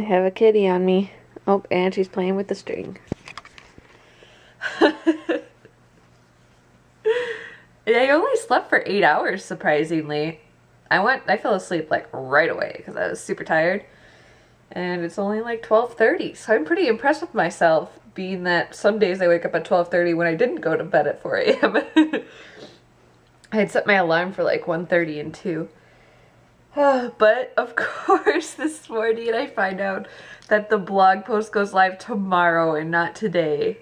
have a kitty on me. Oh, and she's playing with the string. I only slept for 8 hours, surprisingly. I fell asleep like right away because I was super tired. And it's only like 12:30, so I'm pretty impressed with myself, being that some days I wake up at 12:30 when I didn't go to bed at 4 a.m. I had set my alarm for like 1:30 and 2. But of course this morning I find out that the blog post goes live tomorrow and not today.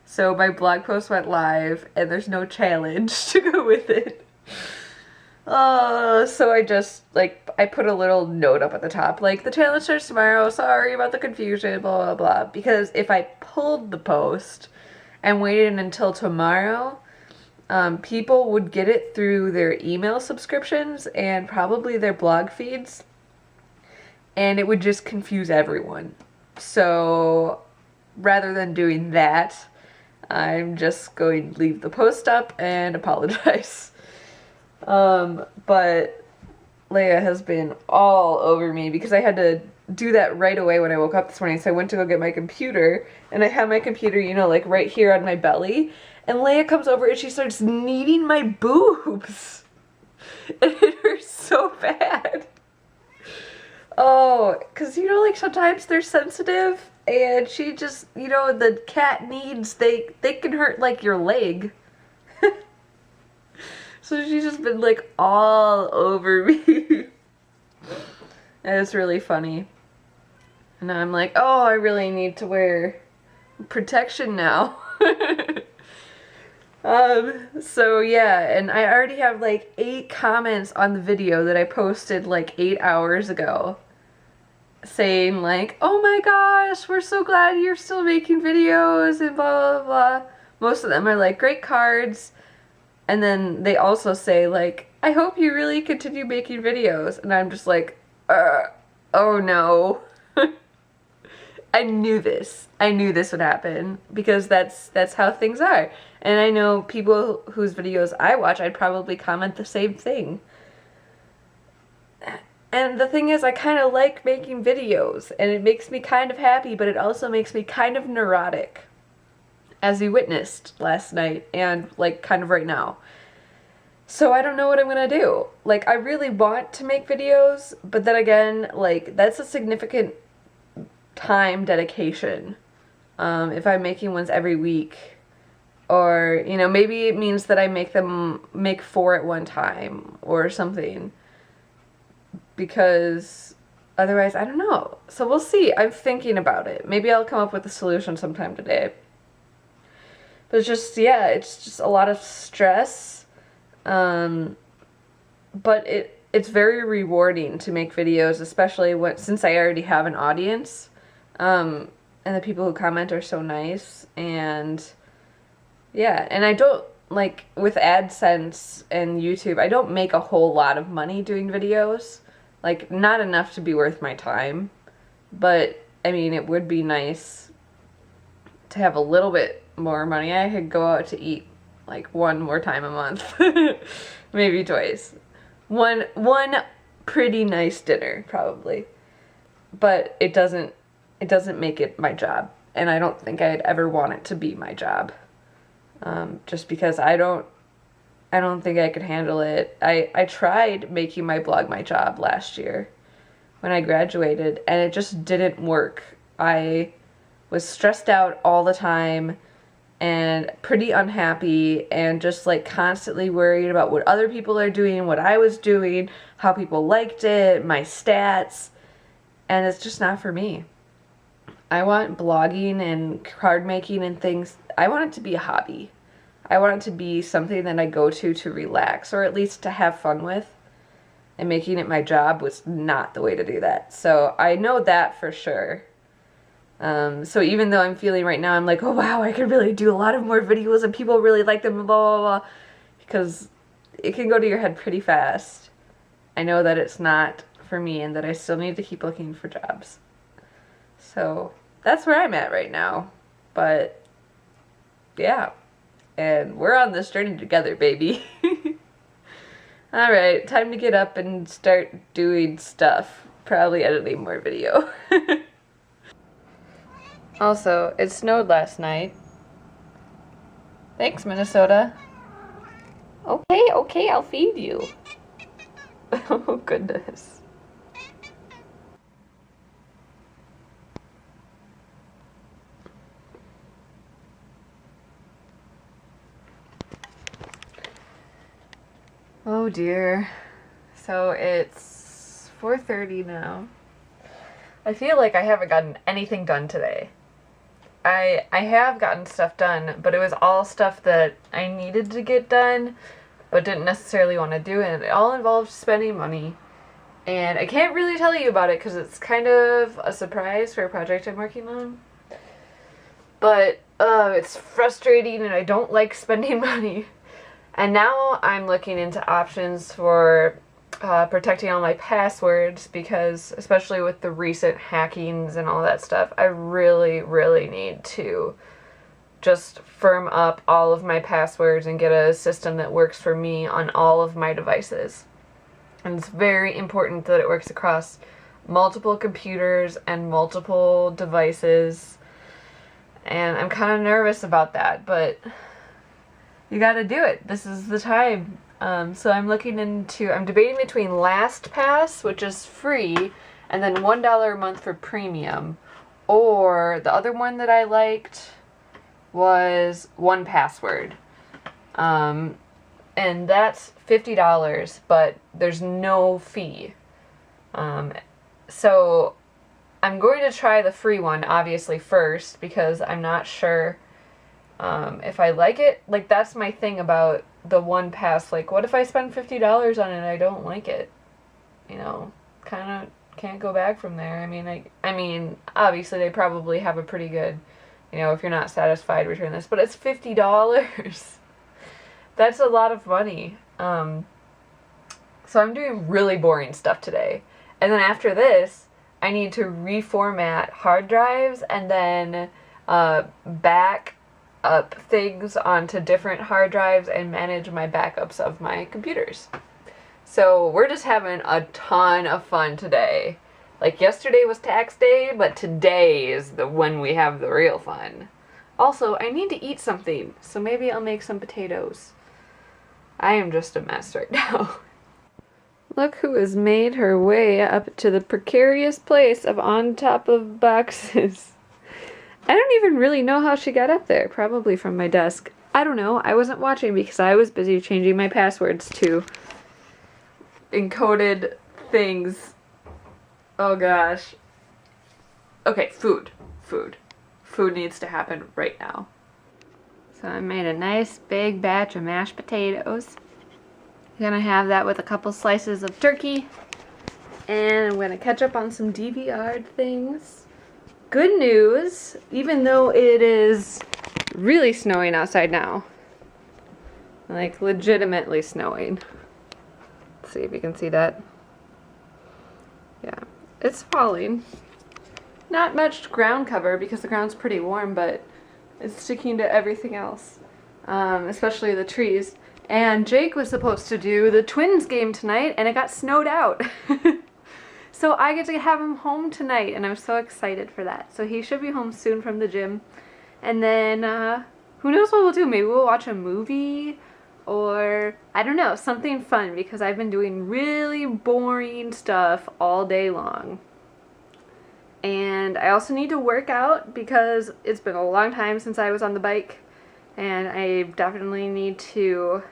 So my blog post went live and there's no challenge to go with it. So I just, like, I put a little note up at the top, like, the challenge starts tomorrow, sorry about the confusion, blah, blah, blah. Because if I pulled the post and waited until tomorrow, people would get it through their email subscriptions and probably their blog feeds, and it would just confuse everyone. So rather than doing that, I'm just going to leave the post up and apologize. But Leia has been all over me because I had to do that right away when I woke up this morning. So I went to go get my computer, and I have my computer, you know, like right here on my belly. And Leia comes over and she starts kneading my boobs. And it hurts so bad. Oh, because, you know, like sometimes they're sensitive and she just, you know, the cat needs, they can hurt like your leg. So she's just been like all over me. And it's really funny. And I'm like, oh, I really need to wear protection now. So yeah, and I already have like 8 comments on the video that I posted like 8 hours ago, saying like, oh my gosh, we're so glad you're still making videos and blah, blah, blah. Most of them are like, great cards. And then they also say like, I hope you really continue making videos. And I'm just like, oh no. I knew this. I knew this would happen because that's how things are. And I know people whose videos I watch, I'd probably comment the same thing. And the thing is, I kind of like making videos, and it makes me kind of happy, but it also makes me kind of neurotic, as you witnessed last night and like kind of right now. So I don't know what I'm gonna do. Like, I really want to make videos, but then again, like, that's a significant time dedication. If I'm making ones every week, or, you know, maybe it means that I make 4 at one time or something, because otherwise, I don't know. So we'll see. I'm thinking about it. Maybe I'll come up with a solution sometime today. But it's just, yeah, it's just a lot of stress. But it's very rewarding to make videos, especially since I already have an audience. And the people who comment are so nice. And yeah, and I don't, like, with AdSense and YouTube, I don't make a whole lot of money doing videos. Like, not enough to be worth my time. But, I mean, it would be nice to have a little bit more money. I could go out to eat like 1 more time a month. Maybe twice. One pretty nice dinner, probably. But it doesn't make it my job. And I don't think I'd ever want it to be my job. Just because I don't think I could handle it. I tried making my blog my job last year when I graduated, and it just didn't work. I was stressed out all the time and pretty unhappy and just like constantly worried about what other people are doing, what I was doing, how people liked it, my stats, and it's just not for me. I want blogging and card making and things, I want it to be a hobby. I want it to be something that I go to relax, or at least to have fun with. And making it my job was not the way to do that. So I know that for sure. So even though I'm feeling right now, I'm like, oh wow, I could really do a lot of more videos and people really like them, blah, blah, blah. Because it can go to your head pretty fast. I know that it's not for me and that I still need to keep looking for jobs. So that's where I'm at right now. But yeah. And we're on this journey together, baby. Alright, time to get up and start doing stuff. Probably editing more video. Also, it snowed last night. Thanks, Minnesota. Okay, okay, I'll feed you. Oh, goodness. Oh dear. So it's 4:30 now. I feel like I haven't gotten anything done today. I have gotten stuff done, but it was all stuff that I needed to get done, but didn't necessarily want to do, and it all involved spending money. And I can't really tell you about it because it's kind of a surprise for a project I'm working on. But it's frustrating and I don't like spending money. And now I'm looking into options for protecting all my passwords because, especially with the recent hackings and all that stuff, I really, really need to just firm up all of my passwords and get a system that works for me on all of my devices. And it's very important that it works across multiple computers and multiple devices. And I'm kind of nervous about that, but you gotta do it. This is the time. So I'm debating between LastPass, which is free, and then $1 a month for premium. Or the other one that I liked was 1Password. And that's $50, but there's no fee. So I'm going to try the free one, obviously, first, because I'm not sure if I like it. Like, that's my thing about the 1Pass. Like, what if I spend $50 on it and I don't like it? You know, kind of can't go back from there. I mean, obviously they probably have a pretty good, you know, if you're not satisfied, return this. But it's $50. That's a lot of money. So I'm doing really boring stuff today. And then after this, I need to reformat hard drives and then back up things onto different hard drives and manage my backups of my computers. So we're just having a ton of fun today. Like, yesterday was tax day, but today is when we have the real fun. Also, I need to eat something, so maybe I'll make some potatoes. I am just a mess right now. Look who has made her way up to the precarious place of on top of boxes. I don't even really know how she got up there. Probably from my desk. I don't know. I wasn't watching because I was busy changing my passwords to encoded things. Oh gosh. Okay, food. Food. Food needs to happen right now. So I made a nice big batch of mashed potatoes. I'm gonna have that with a couple slices of turkey. And I'm gonna catch up on some DVR'd things. Good news, even though it is really snowing outside now. Like, legitimately snowing. Let's see if you can see that. Yeah, it's falling. Not much ground cover because the ground's pretty warm, but it's sticking to everything else, especially the trees. And Jake was supposed to do the Twins game tonight, and it got snowed out. So I get to have him home tonight, and I'm so excited for that. So he should be home soon from the gym. And then, who knows what we'll do? Maybe we'll watch a movie, or, I don't know, something fun, because I've been doing really boring stuff all day long. And I also need to work out, because it's been a long time since I was on the bike, and I definitely need to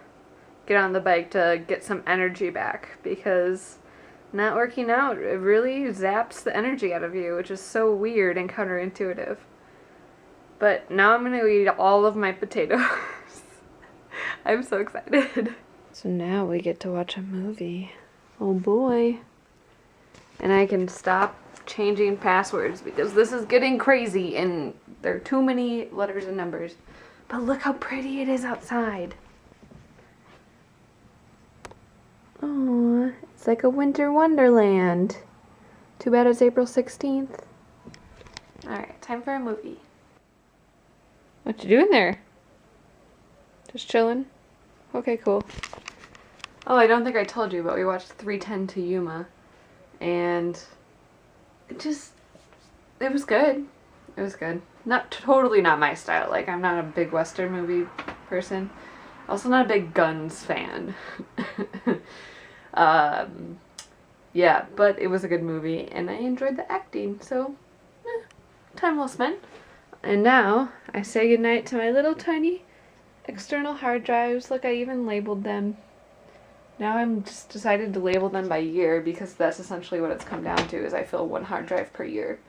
get on the bike to get some energy back, because not working out, it really zaps the energy out of you, which is so weird and counterintuitive. But now I'm going to eat all of my potatoes. I'm so excited. So now we get to watch a movie. Oh boy. And I can stop changing passwords because this is getting crazy and there are too many letters and numbers. But look how pretty it is outside. Aww, it's like a winter wonderland. Too bad it's April 16th. Alright, time for a movie. What you doing there? Just chilling? Okay, cool. Oh, I don't think I told you, but we watched 3:10 to Yuma. And it was good. It was good. Totally not my style. Like, I'm not a big Western movie person. Also not a big Guns fan. Yeah, but it was a good movie, and I enjoyed the acting, so time well spent. And now, I say goodnight to my little tiny external hard drives. Look, I even labeled them. Now I'm just decided to label them by year, because that's essentially what it's come down to, is I fill one hard drive per year.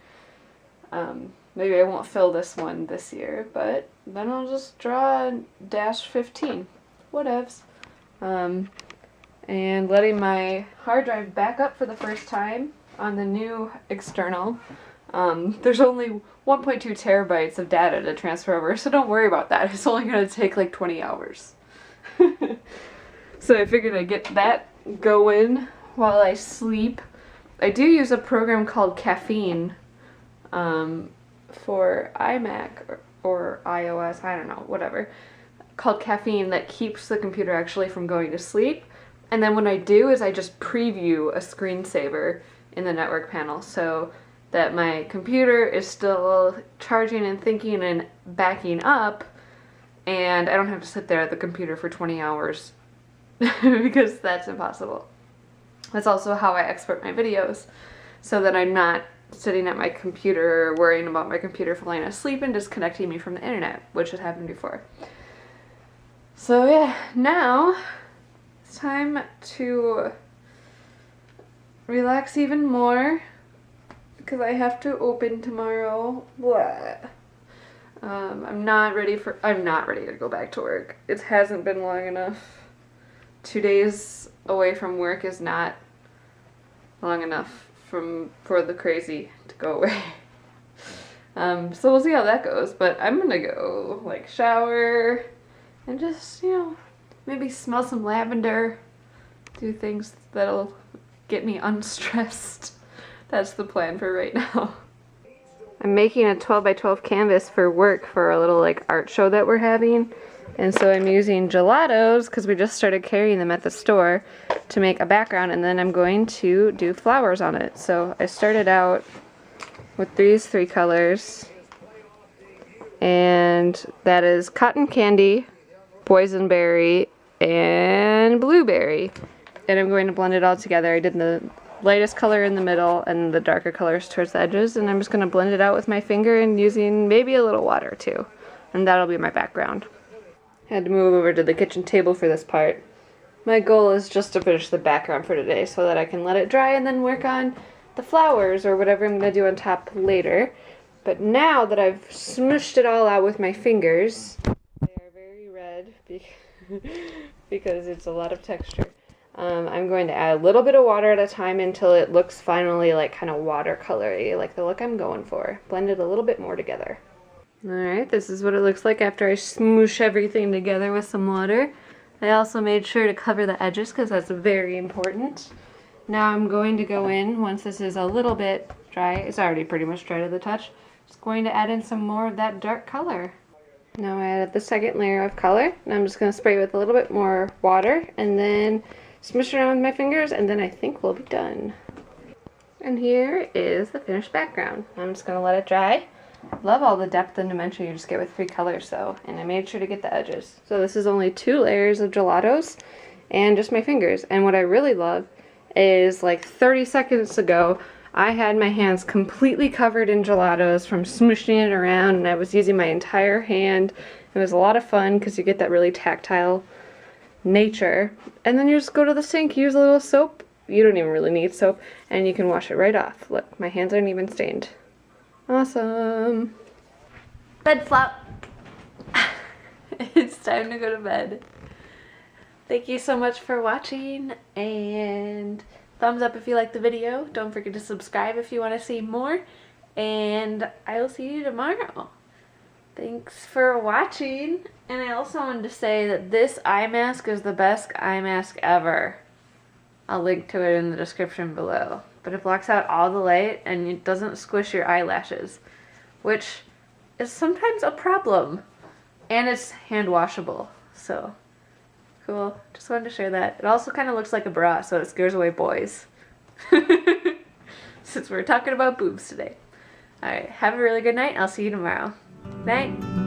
Maybe I won't fill this one this year, but then I'll just draw -15. Whatevs. And letting my hard drive back up for the first time on the new external. There's only 1.2 terabytes of data to transfer over, so don't worry about that. It's only going to take like 20 hours. So I figured I'd get that going while I sleep. I do use a program called Caffeine for iMac or iOS, I don't know, whatever, called Caffeine, that keeps the computer actually from going to sleep. And then what I do is I just preview a screensaver in the network panel so that my computer is still charging and thinking and backing up, and I don't have to sit there at the computer for 20 hours because that's impossible. That's also how I export my videos, so that I'm not sitting at my computer worrying about my computer falling asleep and disconnecting me from the internet, which has happened before. So yeah, now it's time to relax even more, because I have to open tomorrow. Blah. I'm not ready to go back to work. It hasn't been long enough. 2 days away from work is not long enough for the crazy to go away. So we'll see how that goes, but I'm gonna go like shower and just, you know, maybe smell some lavender, do things that'll get me unstressed. That's the plan for right now. I'm making a 12 by 12 canvas for work for a little like art show that we're having. And so I'm using gelatos, because we just started carrying them at the store, to make a background, and then I'm going to do flowers on it. So I started out with these 3 colors, and that is cotton candy, boysenberry, and blueberry. And I'm going to blend it all together. I did the lightest color in the middle and the darker colors towards the edges, and I'm just going to blend it out with my finger and using maybe a little water too. And that'll be my background. I had to move over to the kitchen table for this part. My goal is just to finish the background for today so that I can let it dry and then work on the flowers or whatever I'm going to do on top later. But now that I've smushed it all out with my fingers, they are very red because it's a lot of texture. I'm going to add a little bit of water at a time until it looks finally like kind of watercolory, like the look I'm going for. Blend it a little bit more together. Alright, this is what it looks like after I smoosh everything together with some water. I also made sure to cover the edges because that's very important. Now I'm going to go in, once this is a little bit dry, it's already pretty much dry to the touch, just going to add in some more of that dark color. Now I added the second layer of color, and I'm just going to spray with a little bit more water and then smush it around with my fingers, and then I think we'll be done. And here is the finished background. I'm just going to let it dry. Love all the depth and dimension you just get with 3 colors though, and I made sure to get the edges. So this is only 2 layers of gelatos and just my fingers. And what I really love is, like 30 seconds ago, I had my hands completely covered in gelatos from smooshing it around, and I was using my entire hand. It was a lot of fun because you get that really tactile nature. And then you just go to the sink, use a little soap. You don't even really need soap, and you can wash it right off. Look, my hands aren't even stained. Awesome. Bed flop. It's time to go to bed. Thank you so much for watching, and thumbs up if you liked the video. Don't forget to subscribe if you want to see more, and I will see you tomorrow. Thanks for watching, and I also wanted to say that this eye mask is the best eye mask ever. I'll link to it in the description below. But it blocks out all the light and it doesn't squish your eyelashes, which is sometimes a problem. And it's hand washable, so cool. Just wanted to share that. It also kind of looks like a bra, so it scares away boys. Since we're talking about boobs today. Alright, have a really good night. I'll see you tomorrow. Night.